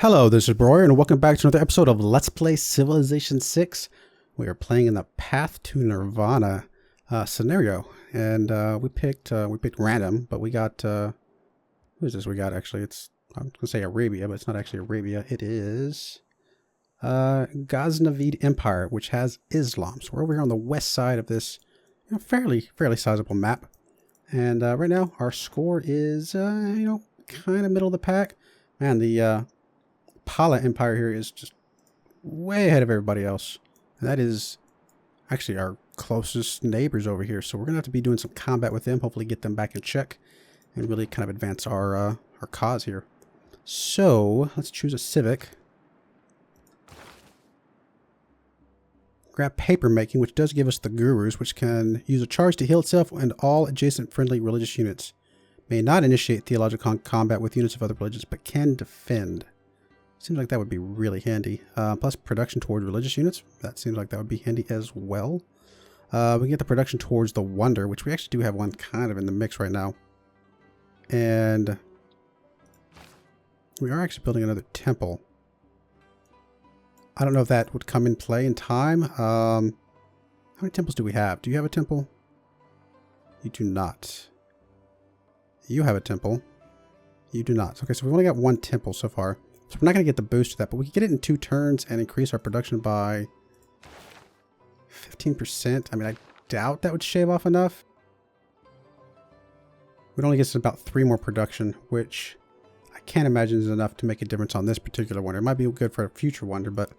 Hello, this is Broyar, and welcome back to another episode of Let's Play Civilization 6. We are playing in the Path to Nirvana scenario, and we picked random, but we got who is this? We got actually I'm gonna say Arabia, but it's not actually Arabia. It is Ghaznavid Empire, which has Islam. So we're over here on the west side of this fairly sizable map, and right now our score is kind of middle of the pack. Man, the Pala Empire here is just way ahead of everybody else. And that is actually our closest neighbors over here. So we're going to have to be doing some combat with them. Hopefully get them back in check and really kind of advance our cause here. So let's choose a civic. Grab paper making, which does give us the gurus, which can use a charge to heal itself and all adjacent friendly religious units. May not initiate theological combat with units of other religions, but can defend. Seems like that would be really handy. Plus production toward religious units. That seems like that would be handy as well. We can get the production towards the wonder, which we actually do have one kind of in the mix right now. And we are actually building another temple. I don't know if that would come in play in time. How many temples do we have? Do you have a temple? You do not. You have a temple. You do not. Okay, so we've only got one temple so far. So we're not going to get the boost to that, but we can get it in 2 turns and increase our production by 15%. I mean, I doubt that would shave off enough. It only gets about 3 more production, which I can't imagine is enough to make a difference on this particular wonder. It might be good for a future wonder, but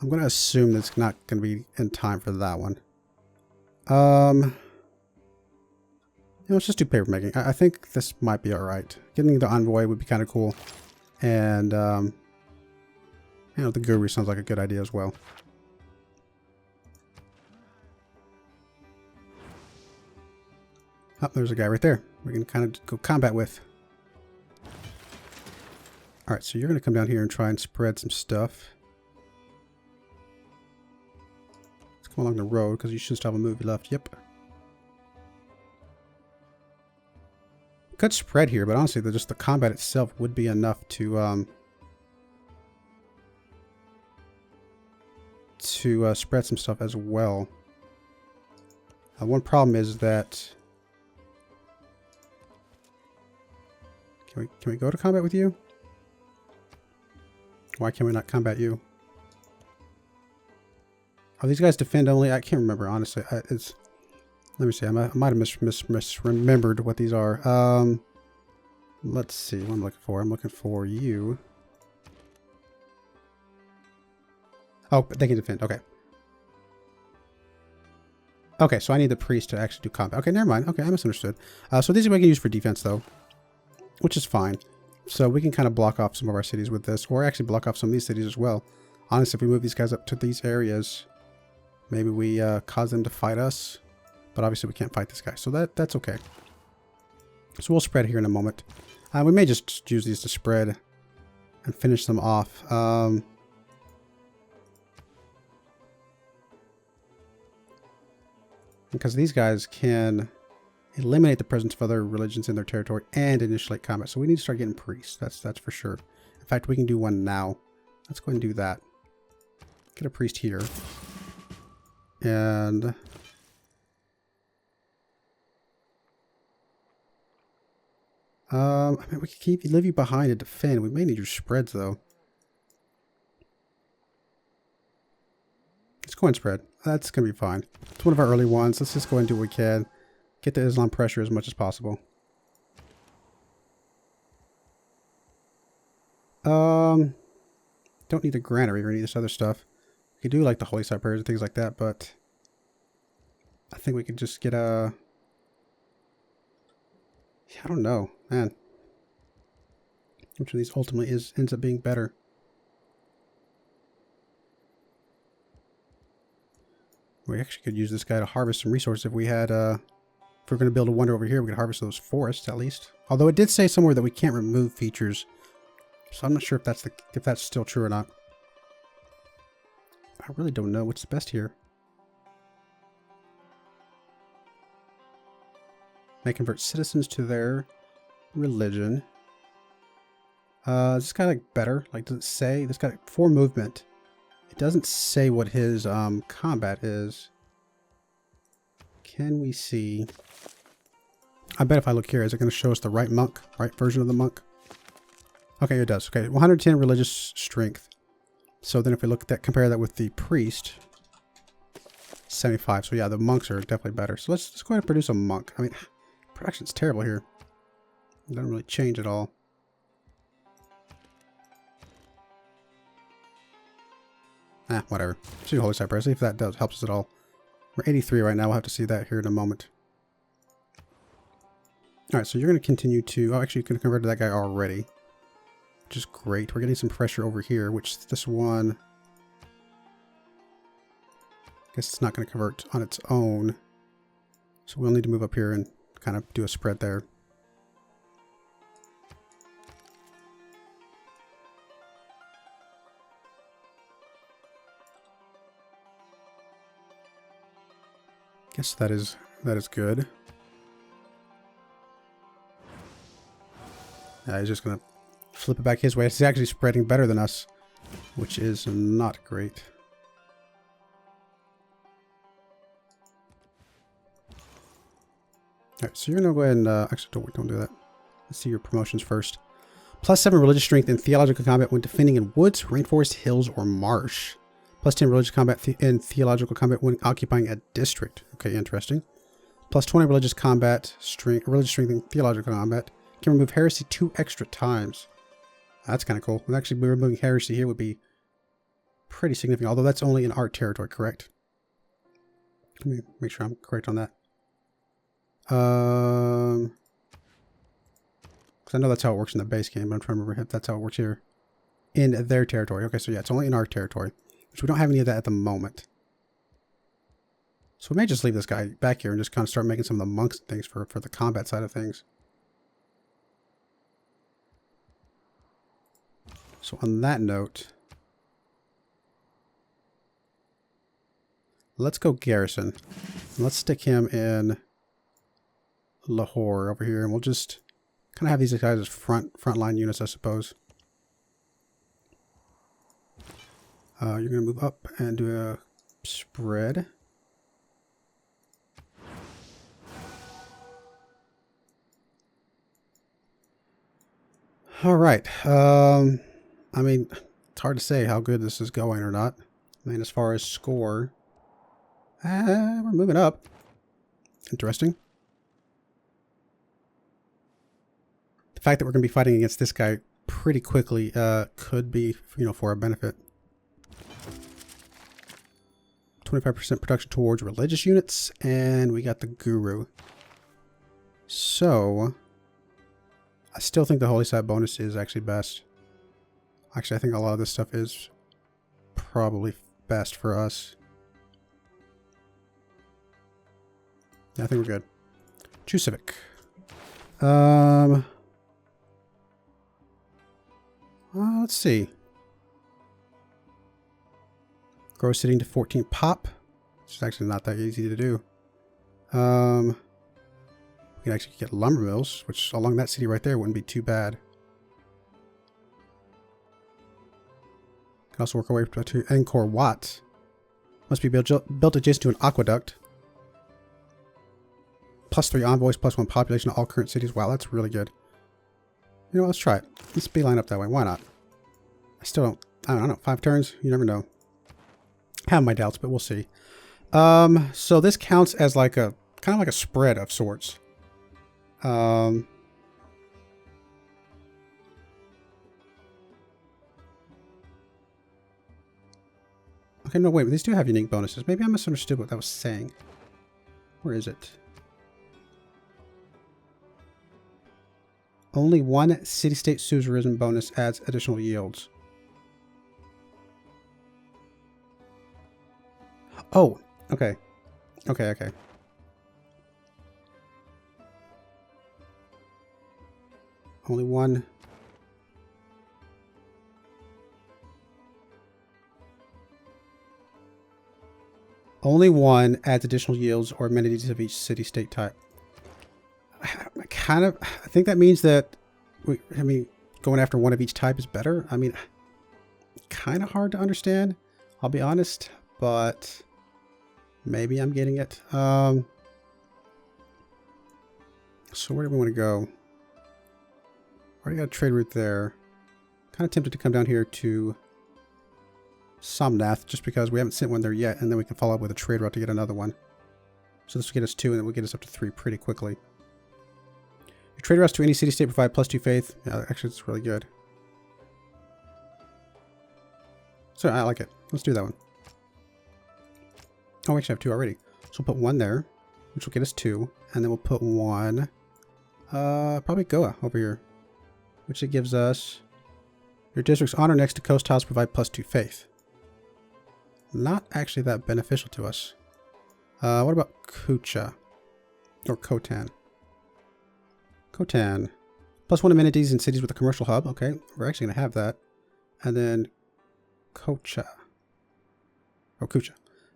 I'm going to assume that it's not going to be in time for that one. Let's just do paper making. I think this might be all right. Getting the envoy would be kind of cool. And, the guru sounds like a good idea as well. Oh, there's a guy right there. We can kind of go combat with. Alright, so you're going to come down here and try and spread some stuff. Let's come along the road, because you should still have a movie left. Yep. Could spread here, but honestly, just the combat itself would be enough to spread some stuff as well. One problem is that can we go to combat with you? Why can we not combat you? Oh, these guys defend only. I can't remember honestly. Let me see. I might have misremembered what these are. Let's see what I'm looking for. I'm looking for you. Oh, they can defend. Okay. Okay, so I need the priest to actually do combat. Okay, never mind. Okay, I misunderstood. So these we can use for defense, though, which is fine. So we can kind of block off some of our cities with this, or actually block off some of these cities as well. Honestly, if we move these guys up to these areas, maybe we cause them to fight us. But obviously we can't fight this guy, so that's okay. So we'll spread here in a moment. We may just use these to spread and finish them off. Because these guys can eliminate the presence of other religions in their territory and initiate combat. So we need to start getting priests. That's for sure. In fact, we can do one now. Let's go ahead and do that. Get a priest here. And I mean, we can leave you behind to defend. We may need your spreads, though. Let's go and spread. That's going to be fine. It's one of our early ones. Let's just go and do what we can. Get the Islam pressure as much as possible. Don't need the granary or any of this other stuff. We could do like the holy site prayers and things like that, but I think we could just get a... I don't know, man. Which of these ultimately ends up being better? We actually could use this guy to harvest some resources if we had, if we're going to build a wonder over here, we could harvest those forests at least. Although it did say somewhere that we can't remove features, so I'm not sure if that's still true or not. I really don't know what's the best here. May convert citizens to their religion. This guy like better? Like, does it say? This guy 4 movement. It doesn't say what his combat is. Can we see? I bet if I look here, is it going to show us the right monk, right version of the monk? Okay, it does. Okay, 110 religious strength. So then if we look at that, compare that with the priest, 75. So yeah, the monks are definitely better. So let's go ahead and produce a monk. I mean, production's terrible here. It doesn't really change at all. Whatever. See Holy Cypress, see if that helps us at all. We're 83 right now. We'll have to see that here in a moment. Alright, so you're going to continue to... Oh, actually, you can convert to that guy already. Which is great. We're getting some pressure over here, which this one... I guess it's not going to convert on its own. So we'll need to move up here and kind of do a spread there. Guess that is good. He's just going to flip it back his way. It's actually spreading better than us, which is not great. Alright, so you're going to go ahead and... actually, don't do that. Let's see your promotions first. +7 religious strength in theological combat when defending in woods, rainforest, hills, or marsh. +10 religious combat in theological combat when occupying a district. Okay, interesting. +20 religious combat strength, religious strength in theological combat. Can remove heresy 2 extra times. That's kind of cool. And actually, removing heresy here would be pretty significant. Although that's only in our territory, correct? Let me make sure I'm correct on that. Because I know that's how it works in the base game, but I'm trying to remember if that's how it works here. In their territory. Okay, so yeah, it's only in our territory. Which we don't have any of that at the moment. So we may just leave this guy back here and just kind of start making some of the monks and things for the combat side of things. So on that note, let's go garrison. Let's stick him in Lahore over here, and we'll just kind of have these guys as frontline units, I suppose. You're going to move up and do a spread. All right. I mean, it's hard to say how good this is going or not. I mean, as far as score, we're moving up. Interesting. The fact that we're going to be fighting against this guy pretty quickly could be, for our benefit. 25% production towards religious units, and we got the guru. So, I still think the Holy Side bonus is actually best. Actually, I think a lot of this stuff is probably best for us. Yeah, I think we're good. Choose Civic. Let's see. Grow sitting to 14 pop. It's actually not that easy to do. We can actually get lumber mills, which along that city right there wouldn't be too bad. Can also work our way to Angkor Wat. Must be built adjacent to an aqueduct. +3 envoys, +1 population of all current cities. Wow, that's really good. You know what, let's try it. Let's beeline up that way. Why not? I don't know. 5 turns? You never know. I have my doubts, but we'll see. So this counts as like kind of like a spread of sorts. Okay, no, wait, these do have unique bonuses. Maybe I misunderstood what that was saying. Where is it? Only 1 city-state suzeranism bonus adds additional yields. Oh, okay. Okay. Only 1. Only 1 adds additional yields or amenities of each city-state type. I think that means that, I mean, going after one of each type is better. I mean, kind of hard to understand, I'll be honest, but maybe I'm getting it. So where do we want to go? Already got a trade route there. Kind of tempted to come down here to Somnath, just because we haven't sent one there yet, and then we can follow up with a trade route to get another one. So this will get us 2, and then we'll get us up to 3 pretty quickly. Your trade routes to any city-state provide +2 faith. Yeah, actually, it's really good. So I like it. Let's do that one. Oh, we actually have 2 already. So we'll put 1 there, which will get us 2, and then we'll put 1, probably Goa over here, which it gives us. Your district's honor next to coast tiles provide +2 faith. Not actually that beneficial to us. What about Kucha? Or Khotan? Khotan. +1 amenities in cities with a commercial hub. Okay, we're actually going to have that. And then Kocha. Or Kucha.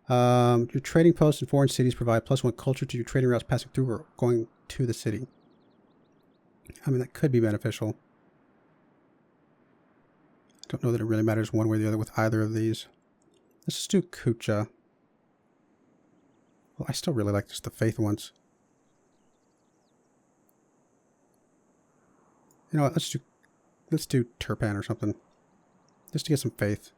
Your trading posts in foreign cities provide +1 culture to your trading routes passing through or going to the city. I mean, that could be beneficial. I don't know that it really matters one way or the other with either of these. Let's just do Kucha. Well, I still really like just the faith ones. You know what? Let's do Turpan or something, just to get some faith.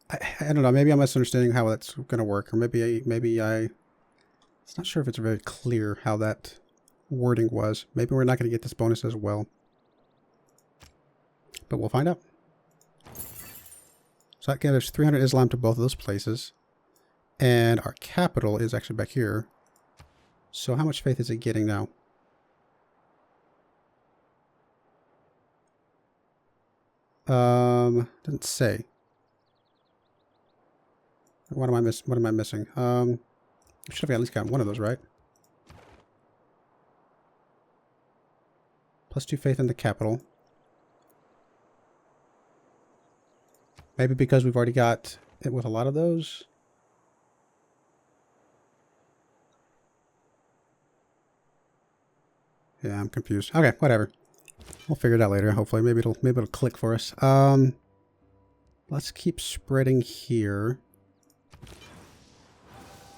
I don't know. Maybe I'm misunderstanding how that's going to work, or maybe I. It's not sure if it's very clear how that wording was. Maybe we're not going to get this bonus as well, but we'll find out. So that gives us 300 Islam to both of those places. And our capital is actually back here. So how much faith is it getting now? Doesn't say. What am I missing? Should have at least gotten one of those, right? +2 faith in the capital. Maybe because we've already got it with a lot of those. Yeah, I'm confused. Okay, whatever. We'll figure it out later. Hopefully, maybe it'll click for us. Let's keep spreading here.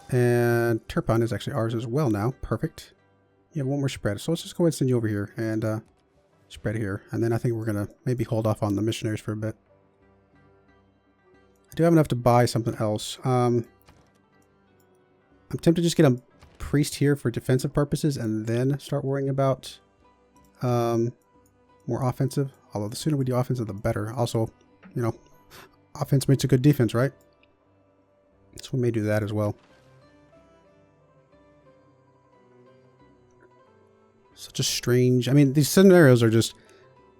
And Turpan is actually ours as well now. Perfect. You have one more spread. So let's just go ahead and send you over here and spread here. And then I think we're gonna maybe hold off on the missionaries for a bit. I do have enough to buy something else. I'm tempted to just get a priest here for defensive purposes and then start worrying about more offensive. Although the sooner we do offensive, the better. Also, you know, offense makes a good defense, right? So we may do that as well. Such a strange... I mean, these scenarios are just...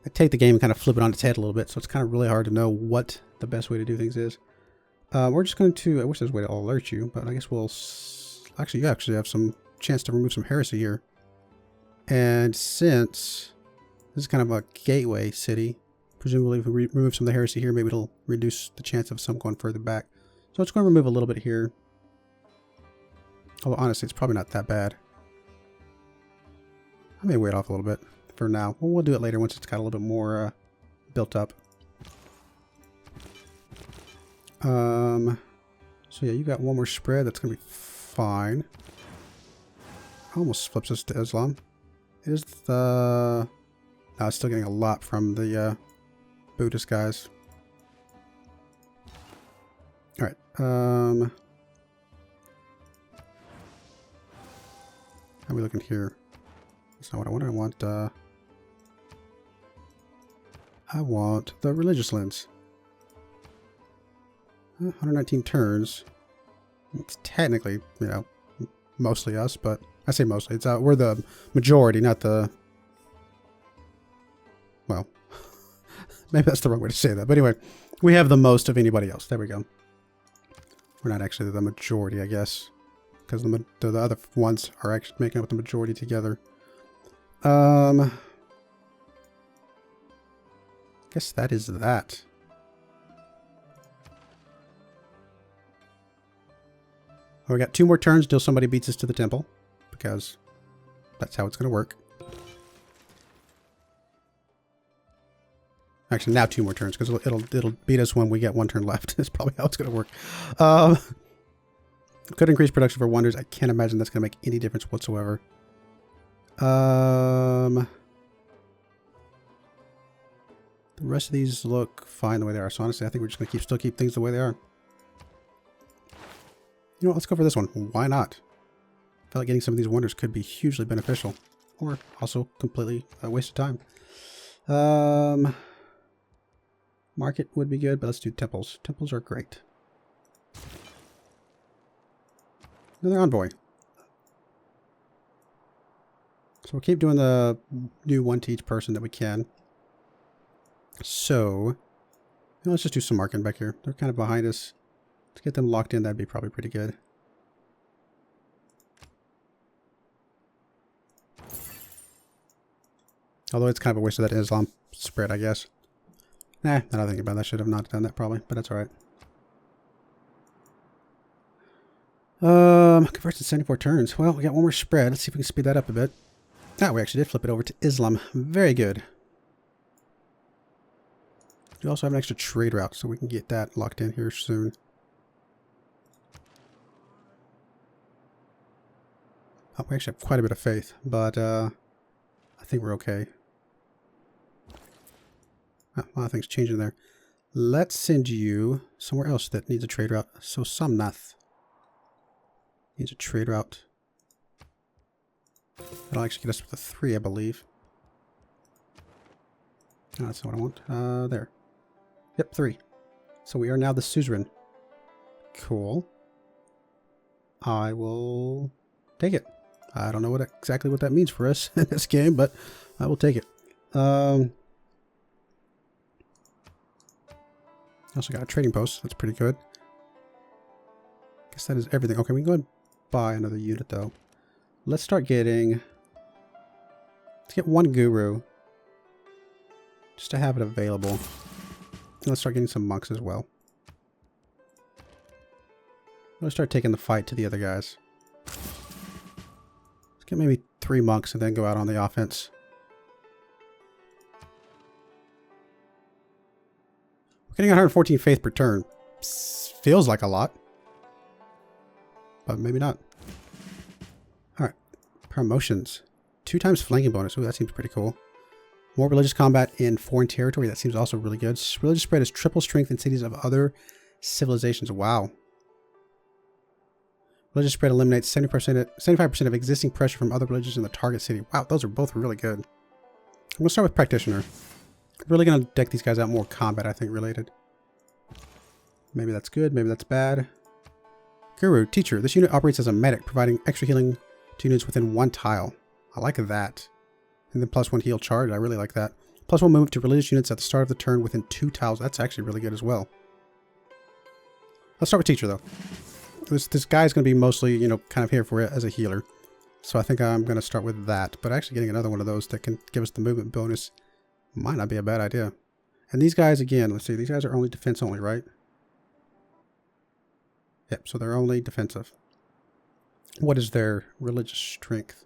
They take the game and kind of flip it on its head a little bit, so it's kind of really hard to know what the best way to do things is. We're just going to... I wish there's a way to alert you, but I guess we'll... Actually, you actually have some chance to remove some heresy here. And since this is kind of a gateway city, presumably if we remove some of the heresy here, maybe it'll reduce the chance of some going further back. So it's going to remove a little bit here. Although honestly, it's probably not that bad. I may wait off a little bit for now. Well, we'll do it later once it's got a little bit more built up. So yeah, you got one more spread. That's going to be fine. Almost flips us to Islam. It is the... No, it's still getting a lot from the Buddhist guys. Alright. How are we looking here? That's not what I want. I want the religious lens. 119 turns. It's technically, you know, mostly us, but I say mostly. It's we're the majority, not the... Well, maybe that's the wrong way to say that. But anyway, we have the most of anybody else. There we go. We're not actually the majority, I guess, because the other ones are actually making up the majority together. I guess that is that. We got 2 more turns until somebody beats us to the temple, because that's how it's going to work. Actually, now 2 more turns, because it'll beat us when we get 1 turn left. That's probably how it's going to work. Could increase production for wonders. I can't imagine that's going to make any difference whatsoever. The rest of these look fine the way they are. So honestly, I think we're just going to still keep things the way they are. You know what? Let's go for this one. Why not? I feel like getting some of these wonders could be hugely beneficial. Or also completely a waste of time. Market would be good, but let's do temples. Temples are great. Another envoy. So we'll keep doing the new 1 to each person that we can. So, let's just do some marking back here. They're kind of behind us. To get them locked in, that'd be probably pretty good. Although it's kind of a waste of that Islam spread, I guess. Nah, now I think about it, I should have not done that probably, but that's alright. Converts in 74 turns. Well, we got 1 more spread. Let's see if we can speed that up a bit. Ah, we actually did flip it over to Islam. Very good. We also have an extra trade route, so we can get that locked in here soon. Oh, we actually have quite a bit of faith, but I think we're okay. Oh, a lot of things changing there. Let's send you somewhere else that needs a trade route. So Somnath needs a trade route. That'll actually get us with a 3, I believe. Oh, that's not what I want. There. Yep, 3. So we are now the suzerain. Cool. I will take it. I don't know exactly what that means for us in this game, but I will take it. Also got a trading post. That's pretty good. Guess that is everything. Okay, we can go and buy another unit though. Let's start getting... Let's get 1 guru. Just to have it available. And let's start getting some monks as well. Let's start taking the fight to the other guys. Let's get maybe 3 monks and then go out on the offense. We're getting 114 faith per turn. Feels like a lot. But maybe not. Alright. Promotions. 2 times flanking bonus. Ooh, that seems pretty cool. More religious combat in foreign territory. That seems also really good. Religious spread is triple strength in cities of other civilizations. Wow. Religious spread eliminates 75% of existing pressure from other religions in the target city. Wow, those are both really good. I'm going to start with practitioner. Really going to deck these guys out more combat, I think, related. Maybe that's good. Maybe that's bad. Guru, teacher. This unit operates as a medic, providing extra healing to units within 1 tile. I like that. And then +1 heal charge. I really like that. +1 movement to religious units at the start of the turn within 2 tiles. That's actually really good as well. Let's start with teacher, though. This guy's going to be mostly, you know, kind of here for it as a healer. So I think I'm going to start with that. But actually getting another one of those that can give us the movement bonus might not be a bad idea. And these guys, again, let's see. These guys are only defense only, right? Yep, so they're only defensive. What is their religious strength?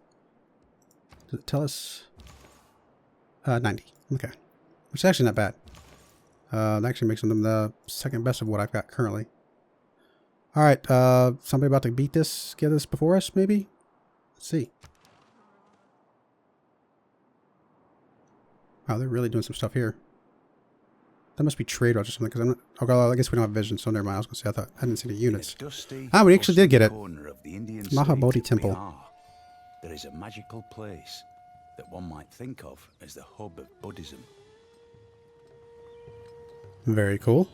Does it tell us? 90. Okay. Which is actually not bad. That actually makes them the second best of what I've got currently. Alright, somebody about to beat this, get this before us, maybe? Let's see. Wow, they're really doing some stuff here. That must be trade routes or something, because I'm not... Oh, I guess we don't have vision, so never mind. I was going to say, I didn't see the units. Ah, we actually did get it. Mahabodhi Temple. There is a magical place that one might think of as the hub of Buddhism. Very cool.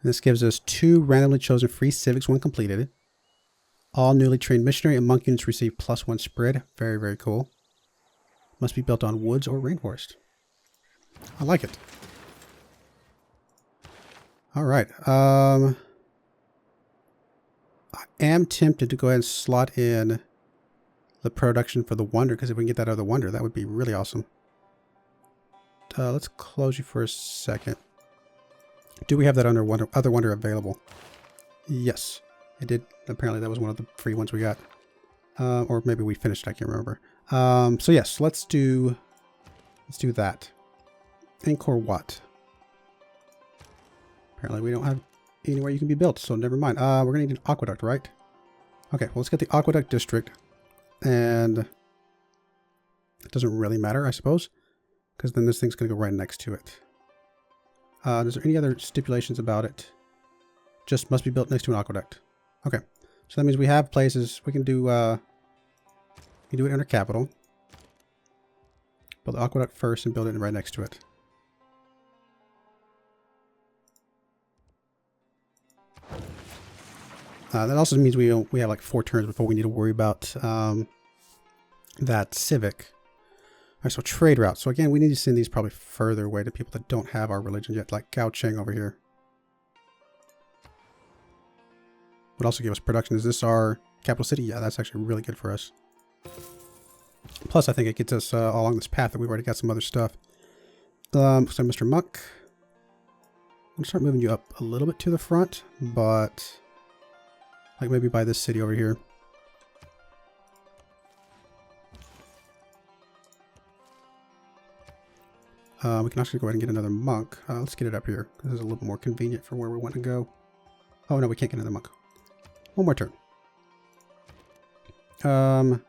This gives us 2 randomly chosen free civics when completed. All newly trained missionary and monk units receive +1 spread. Very, very cool. Must be built on woods or rainforest. I like it. Alright. I am tempted to go ahead and slot in the production for the wonder, because if we can get that other wonder, that would be really awesome. Let's close you for a second. Do we have that other wonder available? Yes, it did. Apparently that was one of the free ones we got. Or maybe we finished, I can't remember. So yes, let's do that. Angkor Wat. Apparently we don't have anywhere you can be built, so never mind. We're gonna need an aqueduct, right? Okay, well, let's get the aqueduct district, and it doesn't really matter, I suppose, because then this thing's gonna go right next to it. Is there any other stipulations about it? Just must be built next to an aqueduct. Okay, so that means we have places we can do. We can do it under capital. Build the aqueduct first and build it right next to it. That also means we have like 4 turns before we need to worry about that civic. All right, so trade routes. So again, we need to send these probably further away to people that don't have our religion yet, like Gao Cheng over here. Would also give us production. Is this our capital city? Yeah, that's actually really good for us. Plus, I think it gets us along this path that we've already got some other stuff. So Mr. Monk, I'm going to start moving you up a little bit to the front, but like maybe by this city over here. We can actually go ahead and get another monk. Let's get it up here. This is a little bit more convenient for where we want to go. Oh no, we can't get another monk. One more turn. Can't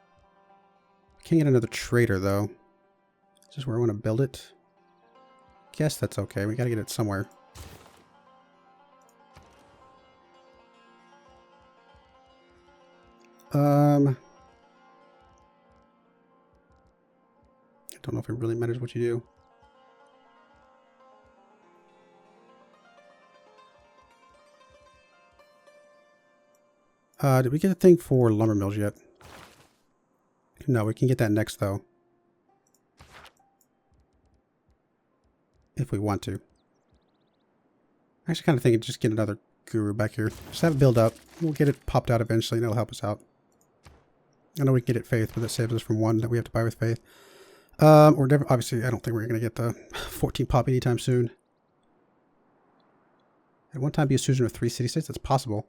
get another trader though. Is this where I want to build it? Guess that's okay. We got to get it somewhere. I don't know if it really matters what you do. Did we get a thing for lumber mills yet? No, we can get that next though. If we want to. I actually kind of think of just get another guru back here. Just have it build up. We'll get it popped out eventually and it'll help us out. I know we can get it faith, but that saves us from 1 that we have to buy with faith. Or never, obviously, I don't think we're going to get the 14 pop anytime soon. At one time be a suzerain of 3 city-states? That's possible.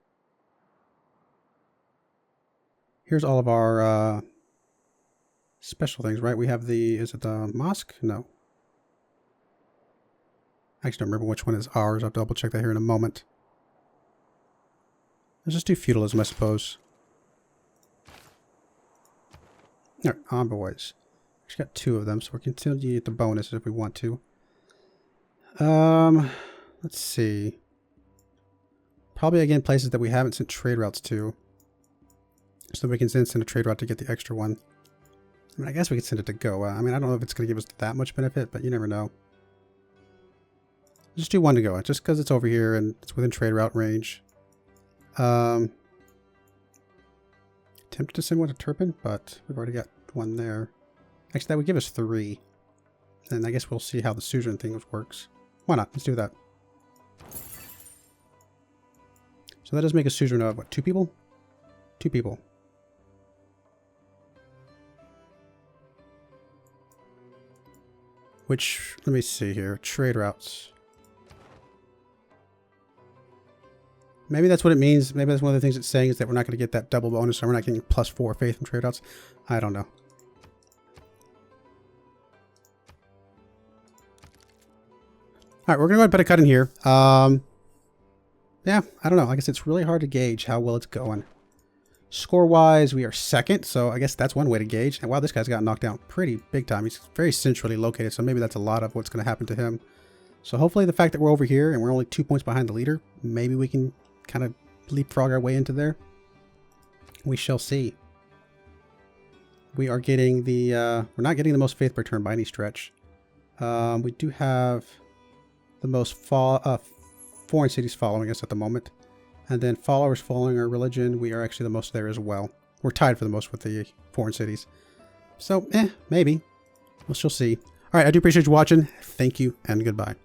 Here's all of our special things, right? We have the, is it the mosque? No. I actually don't remember which one is ours. I'll double check that here in a moment. Let's just do feudalism, I suppose. Alright, envoys. We've got 2 of them, so we can still get the bonuses if we want to. Let's see. Probably again places that we haven't sent trade routes to. So we can send a trade route to get the extra one. I mean, I guess we could send it to Goa. I mean, I don't know if it's going to give us that much benefit, but you never know. Just do 1 to Goa, just because it's over here and it's within trade route range. Tempted to send 1 to Turpin, but we've already got 1 there. Actually, that would give us 3. And I guess we'll see how the suzerain thing works. Why not? Let's do that. So that does make a suzerain of, what, 2 people? 2 people. Which, let me see here. Trade routes. Maybe that's what it means. Maybe that's one of the things it's saying is that we're not going to get that double bonus, so we're not getting +4 faith from trade routes. I don't know. Alright, we're going to go ahead and put a cut in here. Yeah, I don't know. I guess it's really hard to gauge how well it's going. Score-wise, we are 2nd, so I guess that's one way to gauge. And wow, this guy's got knocked down pretty big time. He's very centrally located, so maybe that's a lot of what's going to happen to him. So hopefully the fact that we're over here and we're only 2 points behind the leader, maybe we can kind of leapfrog our way into there. We shall see. We are getting the, we're not getting the most faith per turn by any stretch. We do have the most foreign cities following us at the moment. And then followers following our religion, we are actually the most there as well. We're tied for the most with the foreign cities. So, maybe. We shall see. All right, I do appreciate you watching. Thank you, and goodbye.